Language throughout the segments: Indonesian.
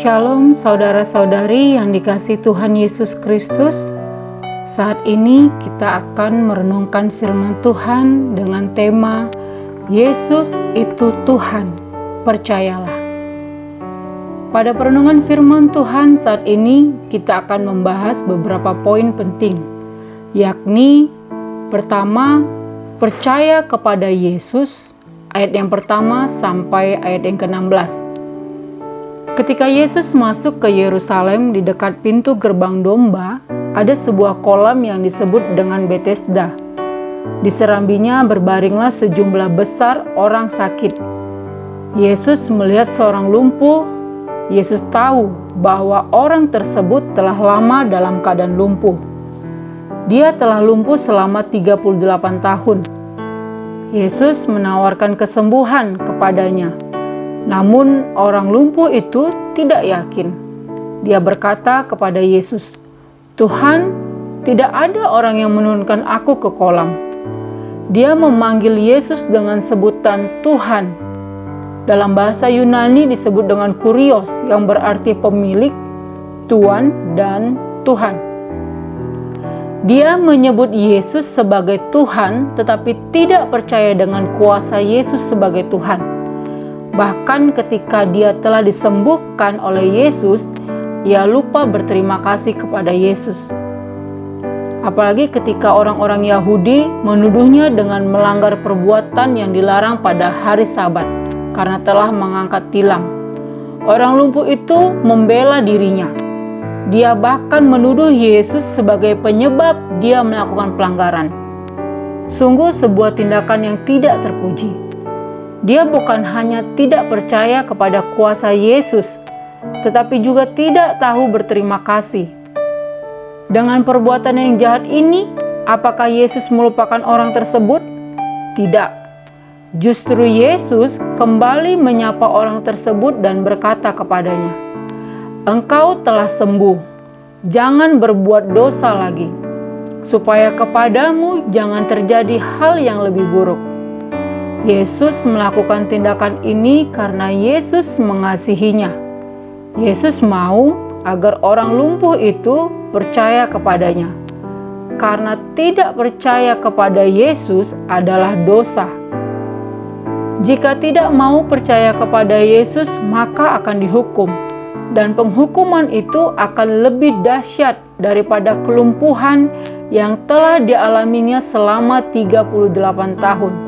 Shalom saudara-saudari yang dikasihi Tuhan Yesus Kristus. Saat ini kita akan merenungkan firman Tuhan dengan tema Yesus itu Tuhan, percayalah. Pada perenungan firman Tuhan saat ini kita akan membahas beberapa poin penting, yakni pertama, percaya kepada Yesus, ayat yang pertama sampai ayat yang ke-16. Ketika Yesus masuk ke Yerusalem di dekat pintu gerbang domba, ada sebuah kolam yang disebut dengan Betesda. Di serambinya berbaringlah sejumlah besar orang sakit. Yesus melihat seorang lumpuh. Yesus tahu bahwa orang tersebut telah lama dalam keadaan lumpuh. Dia telah lumpuh selama 38 tahun. Yesus menawarkan kesembuhan kepadanya. Namun orang lumpuh itu tidak yakin. Dia berkata kepada Yesus, "Tuhan, tidak ada orang yang menurunkan aku ke kolam." Dia memanggil Yesus dengan sebutan Tuhan. Dalam bahasa Yunani disebut dengan kurios yang berarti pemilik, tuan, dan Tuhan. Dia menyebut Yesus sebagai Tuhan tetapi tidak percaya dengan kuasa Yesus sebagai Tuhan. Bahkan ketika dia telah disembuhkan oleh Yesus, ia lupa berterima kasih kepada Yesus. Apalagi ketika orang-orang Yahudi menuduhnya dengan melanggar perbuatan yang dilarang pada hari Sabat karena telah mengangkat tilam. Orang lumpuh itu membela dirinya. Dia bahkan menuduh Yesus sebagai penyebab dia melakukan pelanggaran. Sungguh sebuah tindakan yang tidak terpuji. Dia bukan hanya tidak percaya kepada kuasa Yesus, tetapi juga tidak tahu berterima kasih. Dengan perbuatan yang jahat ini, apakah Yesus melupakan orang tersebut? Tidak. Justru Yesus kembali menyapa orang tersebut dan berkata kepadanya, "Engkau telah sembuh, jangan berbuat dosa lagi, supaya kepadamu jangan terjadi hal yang lebih buruk." Yesus melakukan tindakan ini karena Yesus mengasihinya. Yesus mau agar orang lumpuh itu percaya kepadanya. Karena tidak percaya kepada Yesus adalah dosa. Jika tidak mau percaya kepada Yesus, maka akan dihukum. Dan penghukuman itu akan lebih dahsyat daripada kelumpuhan yang telah dialaminya selama 38 tahun.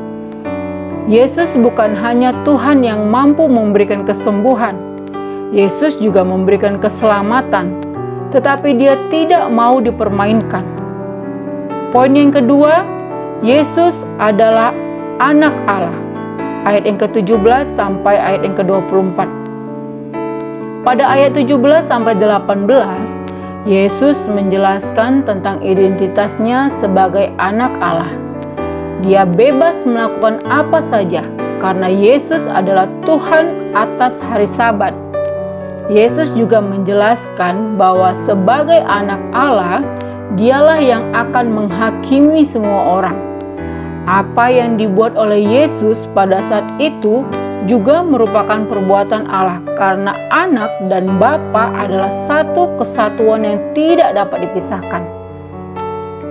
Yesus bukan hanya Tuhan yang mampu memberikan kesembuhan. Yesus juga memberikan keselamatan, tetapi Dia tidak mau dipermainkan. Poin yang kedua, Yesus adalah anak Allah. Ayat yang ke-17 sampai ayat yang ke-24. Pada ayat 17 sampai 18, Yesus menjelaskan tentang identitasnya sebagai anak Allah. Dia bebas melakukan apa saja karena Yesus adalah Tuhan atas hari Sabat. Yesus juga menjelaskan bahwa sebagai anak Allah, Dialah yang akan menghakimi semua orang. Apa yang dibuat oleh Yesus pada saat itu juga merupakan perbuatan Allah karena anak dan Bapa adalah satu kesatuan yang tidak dapat dipisahkan.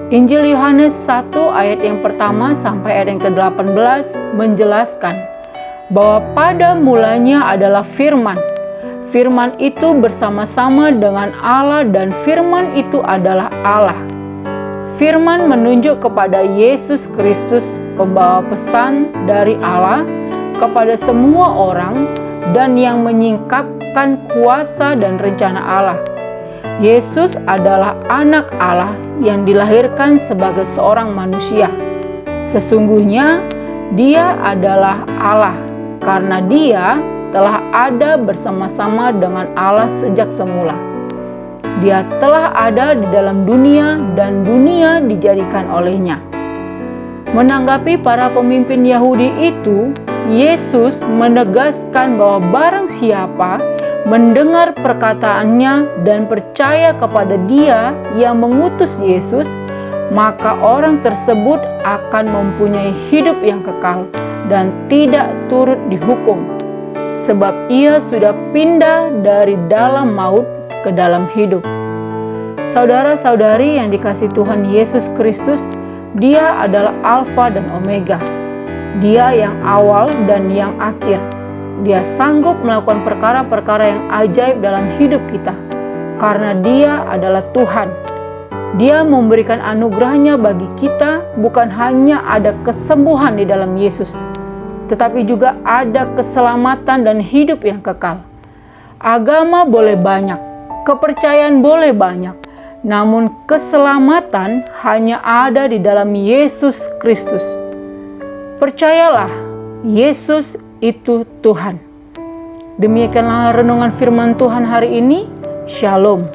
Injil Yohanes 1 ayat yang pertama sampai ayat yang ke-18 menjelaskan bahwa pada mulanya adalah firman. Firman itu bersama-sama dengan Allah dan firman itu adalah Allah. Firman menunjuk kepada Yesus Kristus, pembawa pesan dari Allah kepada semua orang dan yang menyingkapkan kuasa dan rencana Allah. Yesus adalah anak Allah yang dilahirkan sebagai seorang manusia. Sesungguhnya Dia adalah Allah karena Dia telah ada bersama-sama dengan Allah sejak semula. Dia telah ada di dalam dunia dan dunia dijadikan olehnya. Menanggapi para pemimpin Yahudi itu, Yesus menegaskan bahwa barang siapa mendengar perkataannya dan percaya kepada Dia yang mengutus Yesus, maka orang tersebut akan mempunyai hidup yang kekal dan tidak turut dihukum. sebab ia sudah pindah dari dalam maut ke dalam hidup. Saudara-saudari yang dikasihi Tuhan Yesus Kristus, Dia adalah Alfa dan Omega. Dia yang awal dan yang akhir. Dia sanggup melakukan perkara-perkara yang ajaib dalam hidup kita, karena Dia adalah Tuhan. Dia memberikan anugerahnya bagi kita, bukan hanya ada kesembuhan di dalam Yesus, tetapi juga ada keselamatan dan hidup yang kekal. Agama boleh banyak, kepercayaan boleh banyak, namun keselamatan hanya ada di dalam Yesus Kristus. Percayalah, Yesus itu Tuhan. Demikianlah renungan firman Tuhan hari ini. Shalom.